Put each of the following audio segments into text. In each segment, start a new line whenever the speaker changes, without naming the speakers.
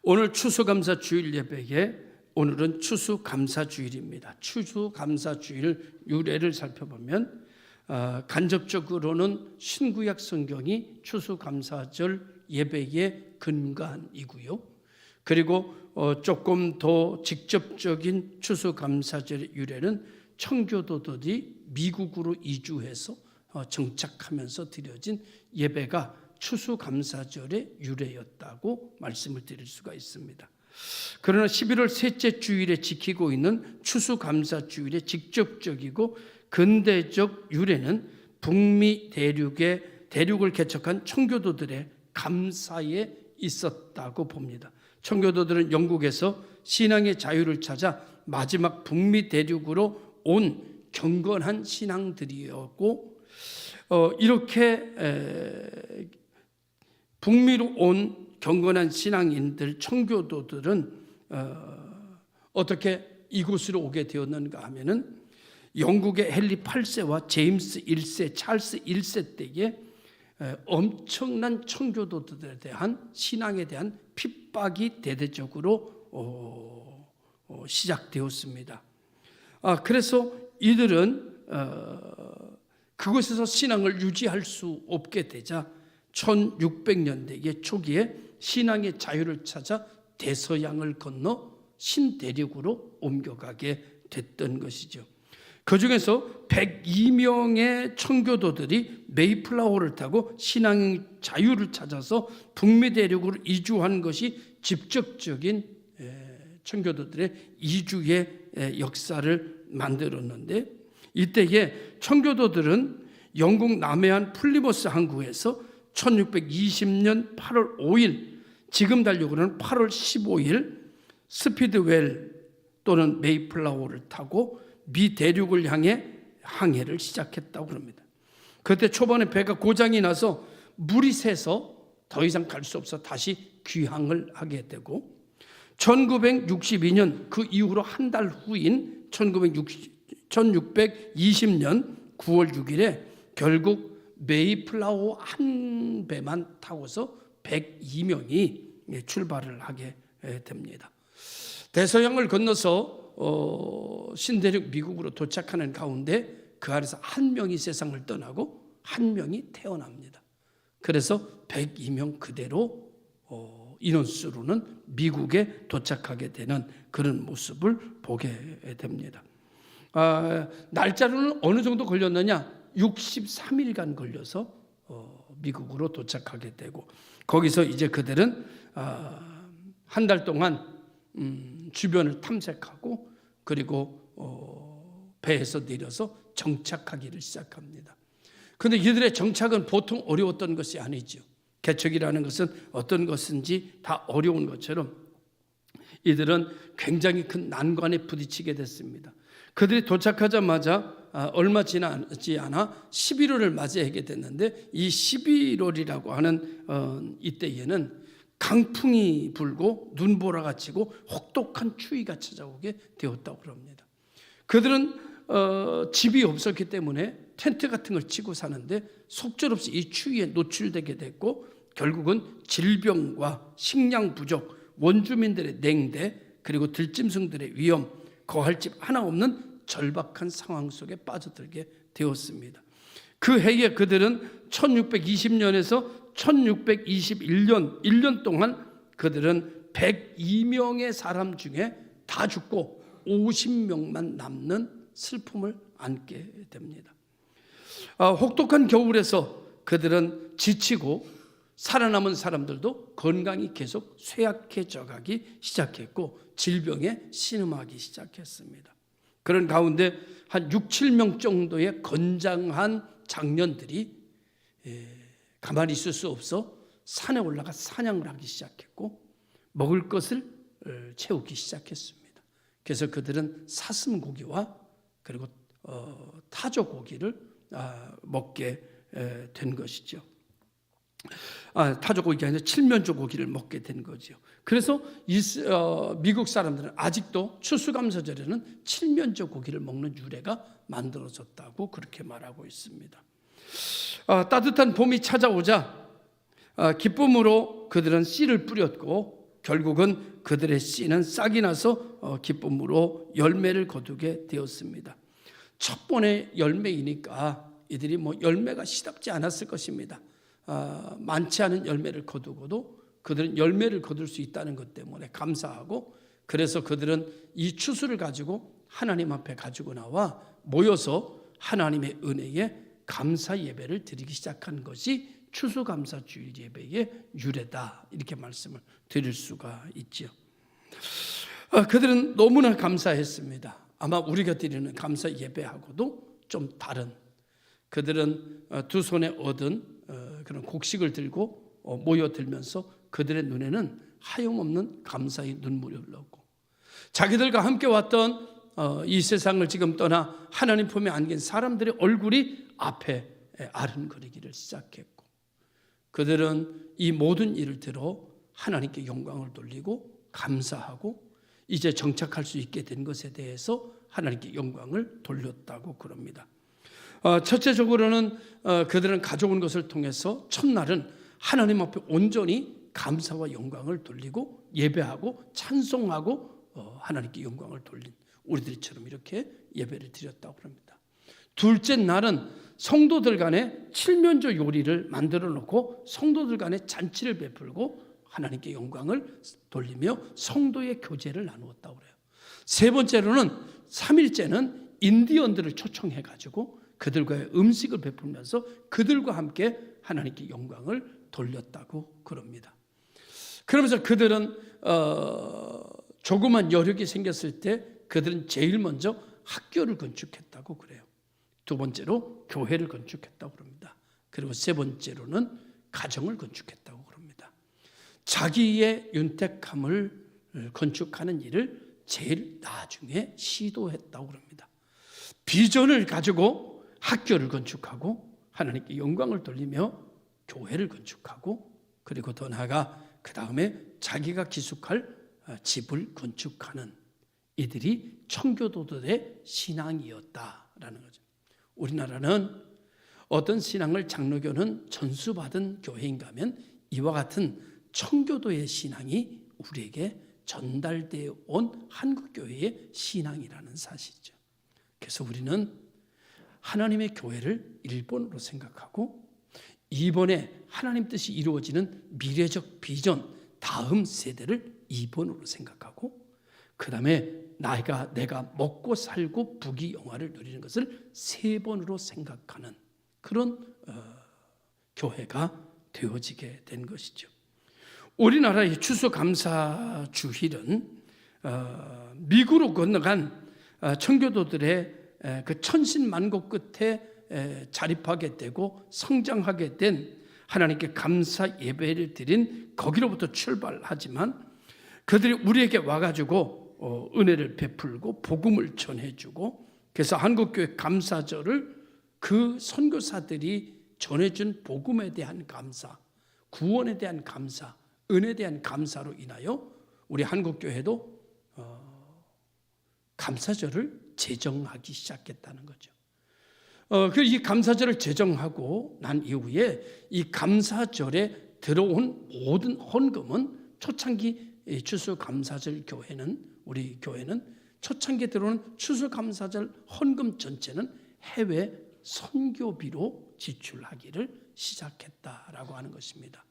오늘 추수감사주일 예배에 오늘은 추수감사주일입니다. 추수감사주일 유래를 살펴보면 간접적으로는 신구약 성경이 추수감사절 예배의 근간이고요. 그리고 조금 더 직접적인 추수감사절의 유래는 청교도들이 미국으로 이주해서 정착하면서 드려진 예배가 추수감사절의 유래였다고 말씀을 드릴 수가 있습니다. 그러나 11월 셋째 주일에 지키고 있는 추수감사주일의 직접적이고 근대적 유래는 북미 대륙을 개척한 청교도들의 감사에 있었다고 봅니다. 청교도들은 영국에서 신앙의 자유를 찾아 마지막 북미 대륙으로 온 경건한 신앙들이었고, 이렇게 북미로 온 경건한 신앙인들, 청교도들은 어떻게 이곳으로 오게 되었는가 하면은 영국의 헨리 8세와 제임스 1세, 찰스 1세 때에 엄청난 청교도들에 대한 신앙에 대한 핍박이 대대적으로 시작되었습니다. 그래서 이들은 그곳에서 신앙을 유지할 수 없게 되자 1600년대 초기에 신앙의 자유를 찾아 대서양을 건너 신대륙으로 옮겨가게 됐던 것이죠. 그 중에서 102명의 청교도들이 메이플라워를 타고 신앙의 자유를 찾아서 북미 대륙으로 이주한 것이 직접적인 청교도들의 이주의 역사를 만들었는데, 이때에 청교도들은 영국 남해안 플리머스 항구에서 1620년 8월 5일, 지금 달력으로는 8월 15일 스피드웰 또는 메이플라워를 타고 미 대륙을 향해 항해를 시작했다고 합니다. 그때 초반에 배가 고장이 나서 물이 새서 더 이상 갈 수 없어 다시 귀향을 하게 되고, 1962년 그 이후로 한 달 후인 1620년 9월 6일에 결국 메이플라워 한 배만 타고서 102명이 출발을 하게 됩니다. 대서양을 건너서 신대륙 미국으로 도착하는 가운데 그 안에서 한 명이 세상을 떠나고 한 명이 태어납니다. 그래서 102명 그대로 인원수로는 미국에 도착하게 되는 그런 모습을 보게 됩니다. 날짜로는 어느 정도 걸렸느냐? 63일간 걸려서 미국으로 도착하게 되고, 거기서 이제 그들은 한 달 동안 주변을 탐색하고 그리고 배에서 내려서 정착하기를 시작합니다. 그런데 이들의 정착은 보통 어려웠던 것이 아니죠. 개척이라는 것은 어떤 것인지 다 어려운 것처럼 이들은 굉장히 큰 난관에 부딪히게 됐습니다. 그들이 도착하자마자 얼마 지나지 않아 11월을 맞이하게 됐는데, 이 11월이라고 하는 이때에는 강풍이 불고 눈보라가 치고 혹독한 추위가 찾아오게 되었다고 합니다. 그들은 집이 없었기 때문에 텐트 같은 걸 치고 사는데 속절없이 이 추위에 노출되게 됐고, 결국은 질병과 식량 부족, 원주민들의 냉대, 그리고 들짐승들의 위험, 거할 집 하나 없는 절박한 상황 속에 빠져들게 되었습니다. 그 해에 그들은 1620년에서 1621년 1년 동안 그들은 102명의 사람 중에 다 죽고 50명만 남는 슬픔을 안게 됩니다. 혹독한 겨울에서 그들은 지치고 살아남은 사람들도 건강이 계속 쇠약해져 가기 시작했고 질병에 신음하기 시작했습니다. 그런 가운데 한 6, 7명 정도의 건장한 장년들이 가만히 있을 수 없어 산에 올라가 사냥을 하기 시작했고 먹을 것을 채우기 시작했습니다. 그래서 그들은 사슴고기와 그리고 타조고기를 먹게 된 것이죠. 타조고기가 아니라 칠면조고기를 먹게 된 거죠. 그래서 미국 사람들은 아직도 추수감사절에는 칠면조고기를 먹는 유래가 만들어졌다고 그렇게 말하고 있습니다. 따뜻한 봄이 찾아오자 기쁨으로 그들은 씨를 뿌렸고 결국은 그들의 씨는 싹이 나서 기쁨으로 열매를 거두게 되었습니다. 첫 번의 열매이니까 이들이 열매가 시답지 않았을 것입니다. 많지 않은 열매를 거두고도 그들은 열매를 거둘 수 있다는 것 때문에 감사하고, 그래서 그들은 이 추수를 가지고 하나님 앞에 가지고 나와 모여서 하나님의 은혜에 감사 예배를 드리기 시작한 것이 추수감사 주일 예배의 유래다, 이렇게 말씀을 드릴 수가 있죠. 그들은 너무나 감사했습니다. 아마 우리가 드리는 감사 예배하고도 좀 다른, 그들은 두 손에 얻은 그런 곡식을 들고 모여들면서 그들의 눈에는 하염없는 감사의 눈물이 흘렀고, 자기들과 함께 왔던 이 세상을 지금 떠나 하나님 품에 안긴 사람들의 얼굴이 앞에 아른거리기를 시작했고, 그들은 이 모든 일을 들어 하나님께 영광을 돌리고 감사하고 이제 정착할 수 있게 된 것에 대해서 하나님께 영광을 돌렸다고 그럽니다. 첫째적으로는 그들은 가져온 것을 통해서 첫날은 하나님 앞에 온전히 감사와 영광을 돌리고 예배하고 찬송하고 하나님께 영광을 돌린 우리들처럼 이렇게 예배를 드렸다고 합니다. 둘째 날은 성도들 간에 칠면조 요리를 만들어 놓고 성도들 간에 잔치를 베풀고 하나님께 영광을 돌리며 성도의 교제를 나누었다고 그래요. 세 번째로는 3일째는 인디언들을 초청해 가지고 그들과의 음식을 베풀면서 그들과 함께 하나님께 영광을 돌렸다고 그럽니다. 그러면서 그들은 조그만 여력이 생겼을 때 그들은 제일 먼저 학교를 건축했다고 그래요. 두 번째로 교회를 건축했다고 그럽니다. 그리고 세 번째로는 가정을 건축했다고 그럽니다. 자기의 윤택함을 건축하는 일을 제일 나중에 시도했다고 그럽니다. 비전을 가지고 학교를 건축하고 하나님께 영광을 돌리며 교회를 건축하고, 그리고 더 나아가 그 다음에 자기가 기숙할 집을 건축하는 이들이 청교도들의 신앙이었다라는 거죠. 우리나라는 어떤 신앙을 장로교는 전수받은 교회인가 하면 이와 같은 청교도의 신앙이 우리에게 전달되어 온 한국교회의 신앙이라는 사실이죠. 그래서 우리는 하나님의 교회를 1번으로 생각하고, 2번에 하나님 뜻이 이루어지는 미래적 비전 다음 세대를 2번으로 생각하고, 그 다음에 내가 먹고 살고 부귀영화를 누리는 것을 3번으로 생각하는 그런 교회가 되어지게 된 것이죠. 우리나라의 추수감사 주일은 미국으로 건너간 청교도들의 그 천신만고 끝에 자립하게 되고 성장하게 된 하나님께 감사 예배를 드린 거기로부터 출발하지만, 그들이 우리에게 와가지고 은혜를 베풀고 복음을 전해주고, 그래서 한국교회 감사절을 그 선교사들이 전해준 복음에 대한 감사, 구원에 대한 감사, 은혜에 대한 감사로 인하여 우리 한국교회도 감사절을 제정하기 시작했다는 거죠. 이 감사절을 제정하고 난 이후에 이 감사절에 들어온 모든 헌금은 초창기 추수감사절 교회는, 우리 교회는 초창기에 들어오는 추수감사절 헌금 전체는 해외 선교비로 지출하기를 시작했다라고 하는 것입니다.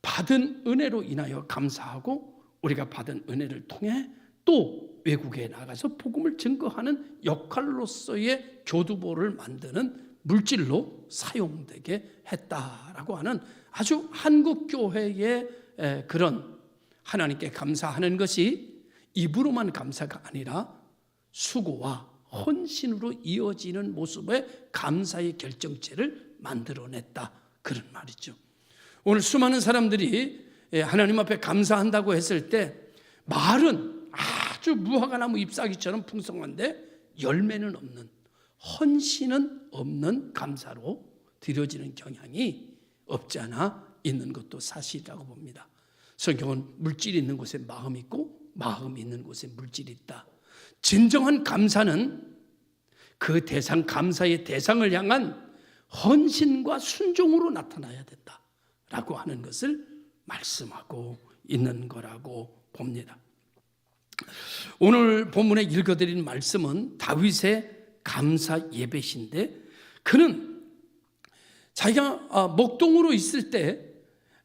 받은 은혜로 인하여 감사하고, 우리가 받은 은혜를 통해 또 외국에 나가서 복음을 증거하는 역할로서의 교두보를 만드는 물질로 사용되게 했다라고 하는 아주 한국교회의 그런 하나님께 감사하는 것이 입으로만 감사가 아니라 수고와 헌신으로 이어지는 모습의 감사의 결정체를 만들어냈다, 그런 말이죠. 오늘 수많은 사람들이 하나님 앞에 감사한다고 했을 때 말은 아주 무화과 나무 잎사귀처럼 풍성한데 열매는 없는, 헌신은 없는 감사로 드려지는 경향이 없지 않아 있는 것도 사실이라고 봅니다. 성경은 물질이 있는 곳에 마음이 있고 마음이 있는 곳에 물질이 있다. 진정한 감사는 그 대상, 감사의 대상을 향한 헌신과 순종으로 나타나야 된다라고 하는 것을 말씀하고 있는 거라고 봅니다. 오늘 본문에 읽어드린 말씀은 다윗의 감사 예배신데, 그는 자기가 목동으로 있을 때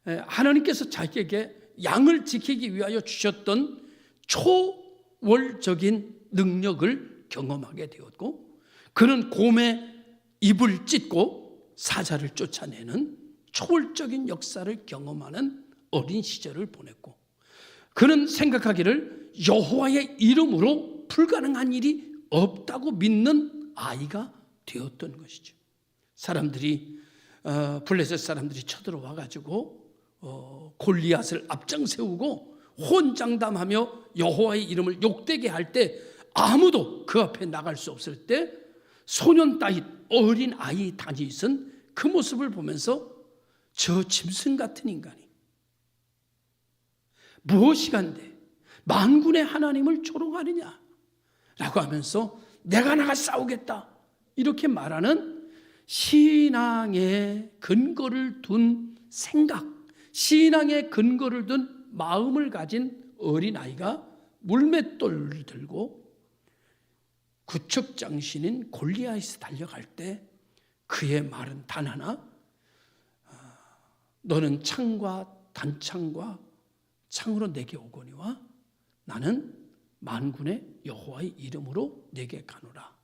하나님께서 자기에게 양을 지키기 위하여 주셨던 초월적인 능력을 경험하게 되었고, 그는 곰의 입을 찢고 사자를 쫓아내는 초월적인 역사를 경험하는 어린 시절을 보냈고, 그는 생각하기를 여호와의 이름으로 불가능한 일이 없다고 믿는 아이가 되었던 것이죠. 사람들이 블레셋 사람들이 쳐들어와 가지고 골리앗을 앞장 세우고 혼장담하며 여호와의 이름을 욕되게 할 때 아무도 그 앞에 나갈 수 없을 때 소년 다윗, 어린 아이 다윗은 그 모습을 보면서 저 짐승 같은 인간이 무엇이간데 만군의 하나님을 조롱하느냐 라고 하면서 내가 나가 싸우겠다 이렇게 말하는 신앙의 근거를 둔 생각, 신앙의 근거를 둔 마음을 가진 어린아이가 물맷돌을 들고 구척장신인 골리앗에 달려갈 때 그의 말은 단 하나, 너는 창과 단창과 창으로 내게 오거니와 나는 만군의 여호와의 이름으로 내게 가노라.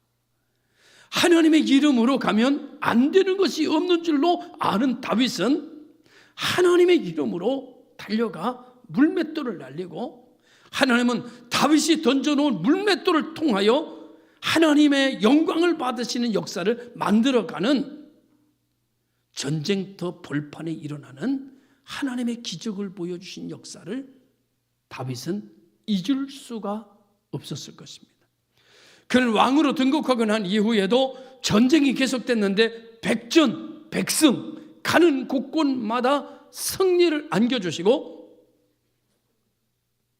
하나님의 이름으로 가면 안 되는 것이 없는 줄로 아는 다윗은 하나님의 이름으로 달려가 물맷돌을 날리고, 하나님은 다윗이 던져놓은 물맷돌을 통하여 하나님의 영광을 받으시는 역사를 만들어가는 전쟁터 벌판에 일어나는 하나님의 기적을 보여주신 역사를 다윗은 잊을 수가 없었을 것입니다. 그는 왕으로 등극하고 난 이후에도 전쟁이 계속됐는데 백전, 백승, 가는 곳곳마다 승리를 안겨주시고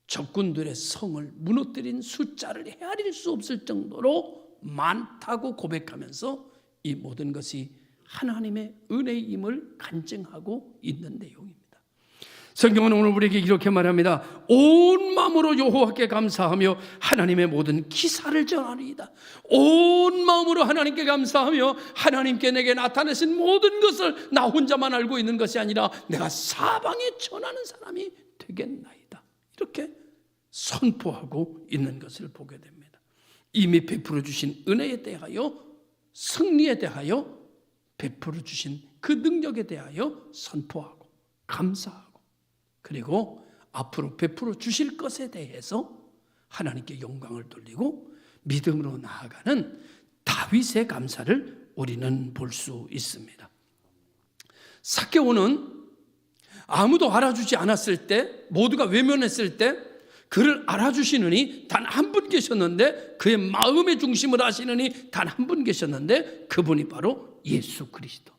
적군들의 성을 무너뜨린 숫자를 헤아릴 수 없을 정도로 많다고 고백하면서 이 모든 것이 하나님의 은혜임을 간증하고 있는 내용입니다. 성경은 오늘 우리에게 이렇게 말합니다. 온 마음으로 여호와께 감사하며 하나님의 모든 기사를 전하리이다. 온 마음으로 하나님께 감사하며 하나님께 내게 나타내신 모든 것을 나 혼자만 알고 있는 것이 아니라 내가 사방에 전하는 사람이 되겠나이다. 이렇게 선포하고 있는 것을 보게 됩니다. 이미 베풀어 주신 은혜에 대하여, 승리에 대하여, 베풀어 주신 그 능력에 대하여 선포하고 감사하고, 그리고 앞으로 베풀어 주실 것에 대해서 하나님께 영광을 돌리고 믿음으로 나아가는 다윗의 감사를 우리는 볼 수 있습니다. 삭개오는 아무도 알아주지 않았을 때, 모두가 외면했을 때 그를 알아주시느니 단 한 분 계셨는데, 그의 마음의 중심을 아시느니 단 한 분 계셨는데, 그분이 바로 예수 그리스도.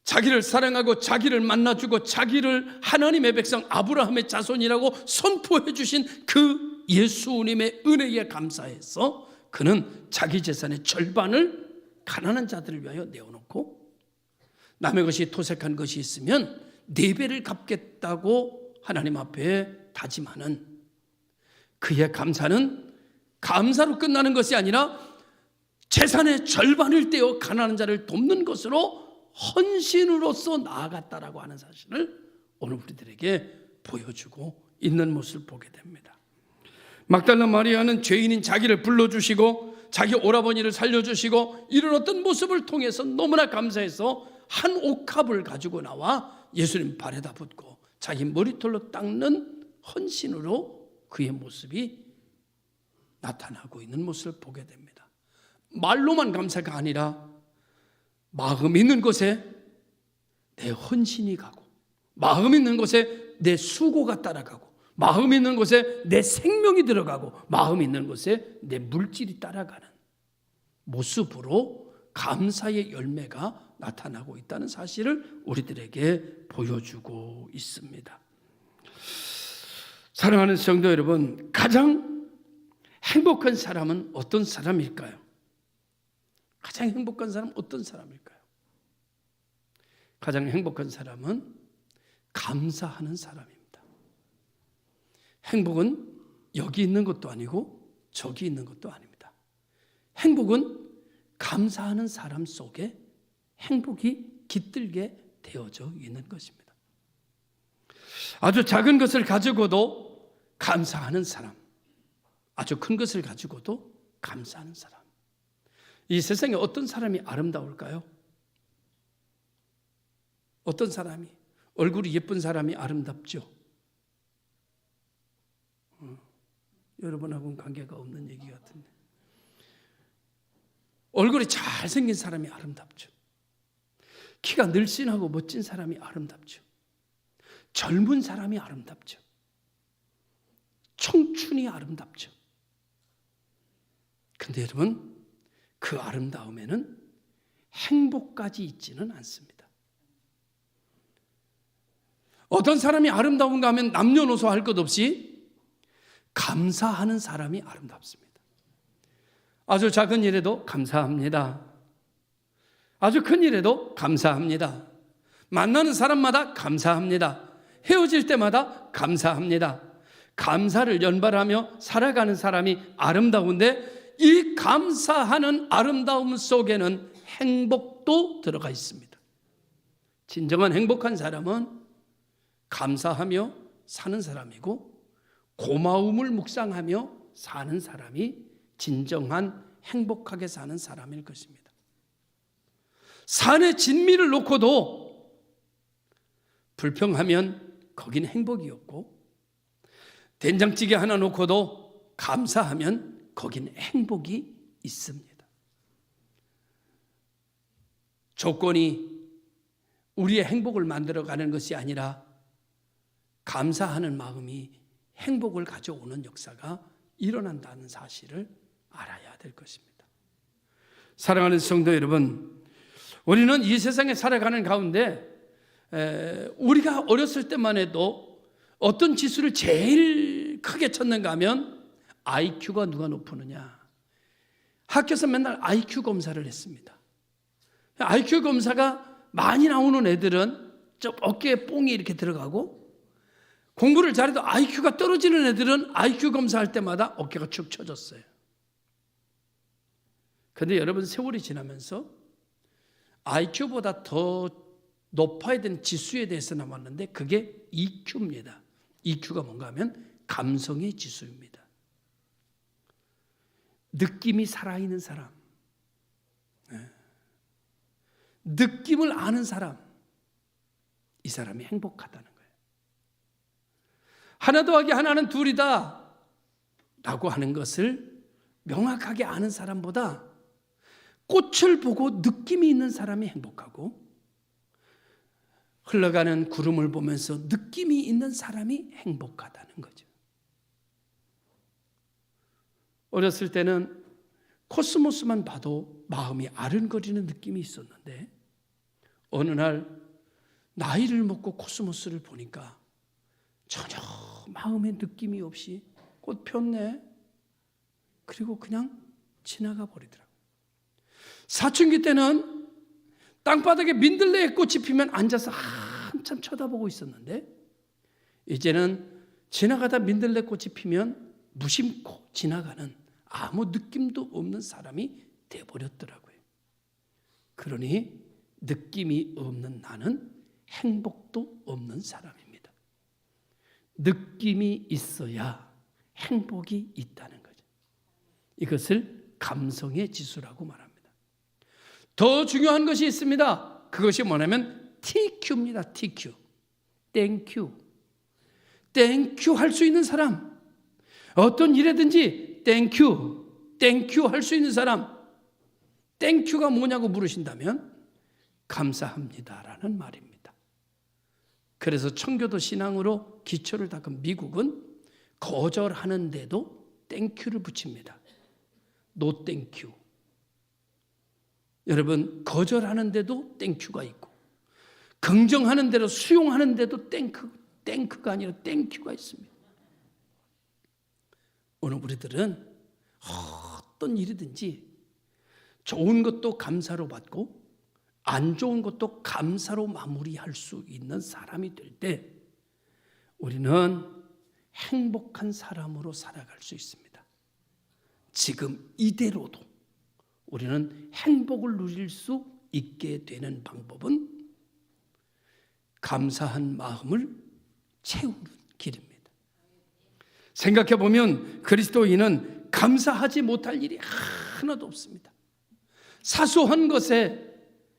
자기를 사랑하고 자기를 만나주고 자기를 하나님의 백성 아브라함의 자손이라고 선포해 주신 그 예수님의 은혜에 감사해서 그는 자기 재산의 절반을 가난한 자들을 위하여 내어놓고, 남의 것이 토색한 것이 있으면 4배를 갚겠다고 하나님 앞에 다짐하는 그의 감사는 감사로 끝나는 것이 아니라 재산의 절반을 떼어 가난한 자를 돕는 것으로 헌신으로서 나아갔다라고 하는 사실을 오늘 우리들에게 보여주고 있는 모습을 보게 됩니다. 막달라 마리아는 죄인인 자기를 불러주시고 자기 오라버니를 살려주시고 이런 어떤 모습을 통해서 너무나 감사해서 한 옥합을 가지고 나와 예수님 발에다 붓고 자기 머리털로 닦는 헌신으로 그의 모습이 나타나고 있는 모습을 보게 됩니다. 말로만 감사가 아니라 마음 있는 곳에 내 헌신이 가고, 마음 있는 곳에 내 수고가 따라가고, 마음 있는 곳에 내 생명이 들어가고, 마음 있는 곳에 내 물질이 따라가는 모습으로 감사의 열매가 나타나고 있다는 사실을 우리들에게 보여주고 있습니다. 사랑하는 성도 여러분, 가장 행복한 사람은 어떤 사람일까요? 가장 행복한 사람은 어떤 사람일까요? 가장 행복한 사람은 감사하는 사람입니다. 행복은 여기 있는 것도 아니고 저기 있는 것도 아닙니다. 행복은 감사하는 사람 속에 행복이 깃들게 되어져 있는 것입니다. 아주 작은 것을 가지고도 감사하는 사람, 아주 큰 것을 가지고도 감사하는 사람. 이 세상에 어떤 사람이 아름다울까요? 어떤 사람이? 얼굴이 예쁜 사람이 아름답죠. 여러분하고는 관계가 없는 얘기 같은데. 얼굴이 잘생긴 사람이 아름답죠. 키가 늘씬하고 멋진 사람이 아름답죠. 젊은 사람이 아름답죠. 청춘이 아름답죠. 근데 여러분, 그 아름다움에는 행복까지 있지는 않습니다. 어떤 사람이 아름다운가 하면 남녀노소 할 것 없이 감사하는 사람이 아름답습니다. 아주 작은 일에도 감사합니다. 아주 큰 일에도 감사합니다. 만나는 사람마다 감사합니다. 헤어질 때마다 감사합니다. 감사를 연발하며 살아가는 사람이 아름다운데 이 감사하는 아름다움 속에는 행복도 들어가 있습니다. 진정한 행복한 사람은 감사하며 사는 사람이고 고마움을 묵상하며 사는 사람이 진정한 행복하게 사는 사람일 것입니다. 산의 진미를 놓고도 불평하면 거긴 행복이 없고 된장찌개 하나 놓고도 감사하면 거긴 행복이 있습니다. 조건이 우리의 행복을 만들어가는 것이 아니라 감사하는 마음이 행복을 가져오는 역사가 일어난다는 사실을 알아야 될 것입니다. 사랑하는 성도 여러분, 우리는 이 세상에 살아가는 가운데 우리가 어렸을 때만 해도 어떤 지수를 제일 크게 쳤는가 하면 IQ가 누가 높으느냐. 학교에서 맨날 IQ 검사를 했습니다. IQ 검사가 많이 나오는 애들은 좀 어깨에 뽕이 이렇게 들어가고 공부를 잘해도 IQ가 떨어지는 애들은 IQ 검사할 때마다 어깨가 축 처졌어요. 그런데 여러분, 세월이 지나면서 IQ보다 더 높아야 되는 지수에 대해서 남았는데 그게 EQ입니다. EQ가 뭔가 하면 감성의 지수입니다. 느낌이 살아있는 사람, 느낌을 아는 사람, 이 사람이 행복하다는 거예요. 하나 더하기 하나는 둘이다 라고 하는 것을 명확하게 아는 사람보다 꽃을 보고 느낌이 있는 사람이 행복하고 흘러가는 구름을 보면서 느낌이 있는 사람이 행복하다는 거죠. 어렸을 때는 코스모스만 봐도 마음이 아른거리는 느낌이 있었는데 어느 날 나이를 먹고 코스모스를 보니까 전혀 마음의 느낌이 없이 꽃 폈네. 그리고 그냥 지나가 버리더라고요. 사춘기 때는 땅바닥에 민들레의 꽃이 피면 앉아서 한참 쳐다보고 있었는데 이제는 지나가다 민들레 꽃이 피면 무심코 지나가는 아무 느낌도 없는 사람이 돼버렸더라고요. 그러니 느낌이 없는 나는 행복도 없는 사람입니다. 느낌이 있어야 행복이 있다는 거죠. 이것을 감성의 지수라고 말합니다. 더 중요한 것이 있습니다. 그것이 뭐냐면 TQ입니다. TQ. 땡큐. 땡큐 할 수 있는 사람. 어떤 일에든지 땡큐. 땡큐 할 수 있는 사람. 땡큐가 뭐냐고 물으신다면 감사합니다라는 말입니다. 그래서 청교도 신앙으로 기초를 닦은 미국은 거절하는데도 땡큐를 붙입니다. 노 땡큐. 여러분, 거절하는데도 땡큐가 있고 긍정하는 대로 수용하는데도 땡큐가 아니라 땡큐가 있습니다. 오늘 우리들은 어떤 일이든지 좋은 것도 감사로 받고 안 좋은 것도 감사로 마무리할 수 있는 사람이 될 때 우리는 행복한 사람으로 살아갈 수 있습니다. 지금 이대로도 우리는 행복을 누릴 수 있게 되는 방법은 감사한 마음을 채우는 길입니다. 생각해 보면 그리스도인은 감사하지 못할 일이 하나도 없습니다. 사소한 것에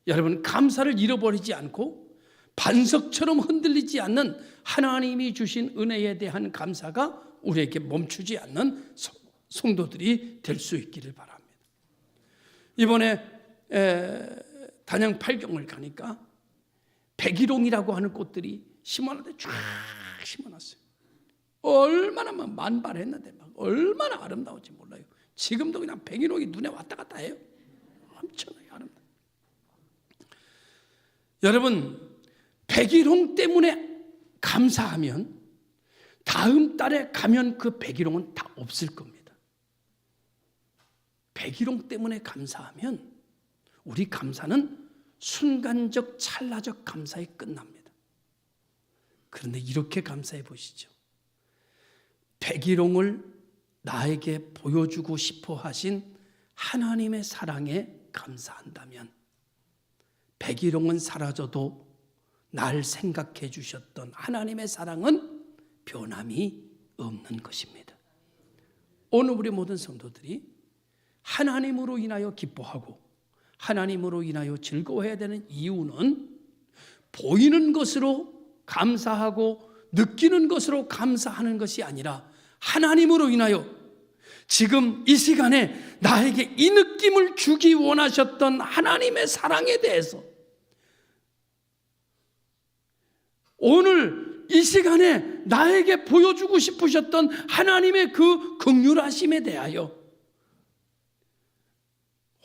여러분 감사를 잃어버리지 않고 반석처럼 흔들리지 않는 하나님이 주신 은혜에 대한 감사가 우리에게 멈추지 않는 성도들이 될 수 있기를 바랍니다. 이번에 단양 팔경을 가니까 백일홍이라고 하는 꽃들이 심어놨는데 쫙 심어놨어요. 얼마나 만발했는데 막 얼마나 아름다운지 몰라요. 지금도 그냥 백일홍이 눈에 왔다 갔다 해요. 엄청나게 아름다워요. 여러분, 백일홍 때문에 감사하면 다음 달에 가면 그 백일홍은 다 없을 겁니다. 백일홍 때문에 감사하면 우리 감사는 순간적 찰나적 감사에 끝납니다. 그런데 이렇게 감사해 보시죠. 백일홍을 나에게 보여주고 싶어 하신 하나님의 사랑에 감사한다면 백일홍은 사라져도 날 생각해 주셨던 하나님의 사랑은 변함이 없는 것입니다. 오늘 우리 모든 성도들이 하나님으로 인하여 기뻐하고 하나님으로 인하여 즐거워해야 되는 이유는 보이는 것으로 감사하고 느끼는 것으로 감사하는 것이 아니라 하나님으로 인하여 지금 이 시간에 나에게 이 느낌을 주기 원하셨던 하나님의 사랑에 대해서 오늘 이 시간에 나에게 보여주고 싶으셨던 하나님의 그 긍휼하심에 대하여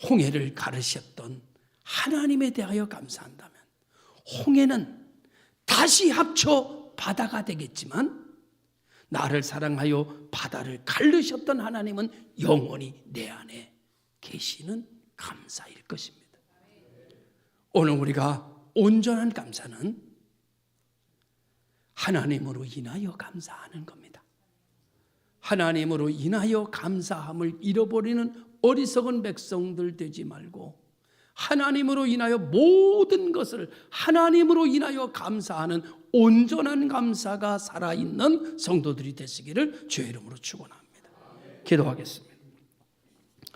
홍해를 가르셨던 하나님에 대하여 감사한다면 홍해는 다시 합쳐 바다가 되겠지만 나를 사랑하여 바다를 가르셨던 하나님은 영원히 내 안에 계시는 감사일 것입니다. 오늘 우리가 온전한 감사는 하나님으로 인하여 감사하는 겁니다. 하나님으로 인하여 감사함을 잃어버리는 어리석은 백성들 되지 말고 하나님으로 인하여 모든 것을 하나님으로 인하여 감사하는 온전한 감사가 살아있는 성도들이 되시기를 주의 이름으로 축원합니다. 기도하겠습니다.